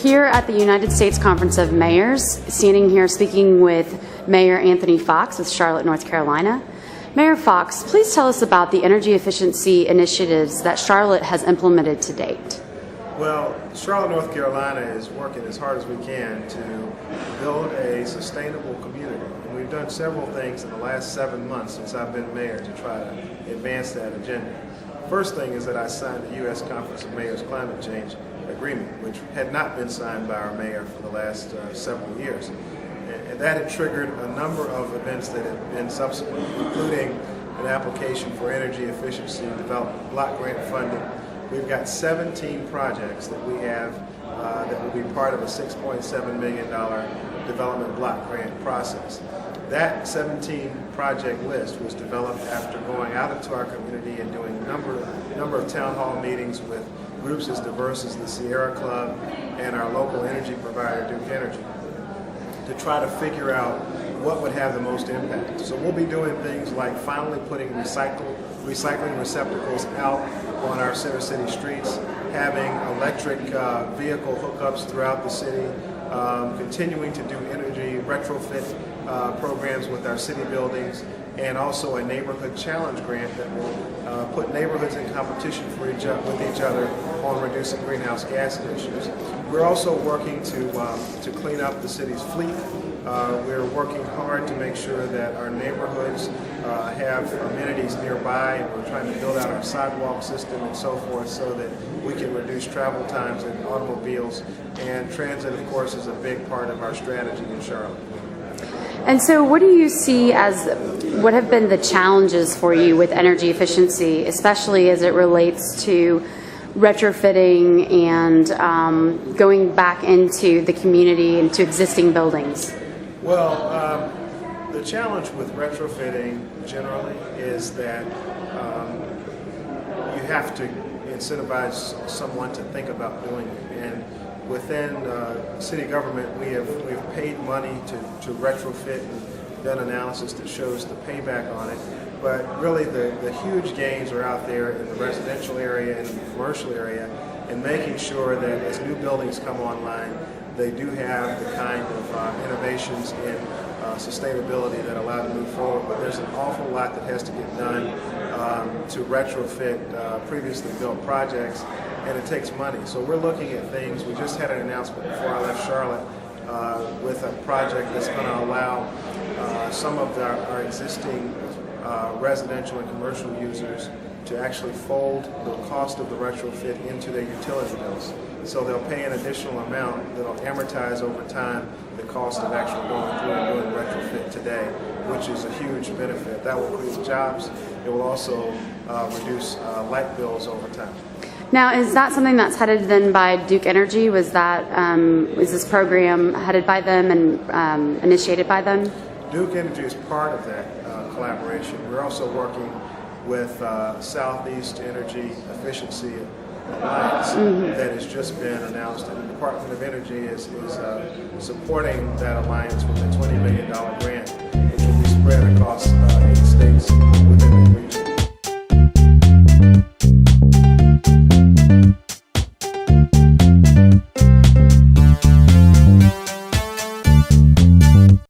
here at the United States Conference of Mayors, standing here speaking with Mayor Anthony Foxx of Charlotte, North Carolina. Mayor Foxx, please tell us about the energy efficiency initiatives that Charlotte has implemented to date. Well, Charlotte, North Carolina is working as hard as we can to build a sustainable community. And we've done several things in the last 7 months since I've been mayor to try to advance that agenda. First thing is that I signed the U.S. Conference of Mayors Climate Change Agreement, which had not been signed by our mayor for the last several years. And that had triggered a number of events that have been subsequent, including an application for energy efficiency development block grant funding. We've got 17 projects that we have that will be part of a $6.7 million development block grant process. That 17 project list was developed after going out into our community and doing a number of town hall meetings with groups as diverse as the Sierra Club and our local energy provider, Duke Energy, to try to figure out what would have the most impact. So we'll be doing things like finally putting recycling receptacles out on our center city streets, having electric vehicle hookups throughout the city, continuing to do energy retrofit programs with our city buildings, and also a neighborhood challenge grant that will put neighborhoods in competition with each other on reducing greenhouse gas emissions. We're also working to clean up the city's fleet. We're working hard to make sure that our neighborhoods have amenities nearby, and we're trying to build out our sidewalk system and so forth so that we can reduce travel times in automobiles. And transit, of course, is a big part of our strategy in Charlotte. And so what do you see as what have been the challenges for you with energy efficiency, especially as it relates to retrofitting and going back into the community, into existing buildings? Well, the challenge with retrofitting generally is that you have to incentivize someone to think about doing it. And within city government, we've paid money to retrofit and done analysis that shows the payback on it. But really the huge gains are out there in the residential area and the commercial area, and making sure that as new buildings come online, they do have the kind of innovations in sustainability that allow to move forward. But there's an awful lot that has to get done to retrofit previously built projects, and it takes money. So we're looking at things. We just had an announcement before I left Charlotte with a project that's going to allow some of our existing residential and commercial users to actually fold the cost of the retrofit into their utility bills. So they'll pay an additional amount that'll amortize over time the cost of actually going through and doing retrofit today, which is a huge benefit. That will create jobs. It will also reduce light bills over time. Now, is that something that's headed then by Duke Energy? Was this program headed by them and initiated by them? Duke Energy is part of that collaboration. We're also working with Southeast Energy Efficiency Alliance that has just been announced, and the Department of Energy is supporting that alliance with a $20 million grant, which will be spread across 8 states within that region.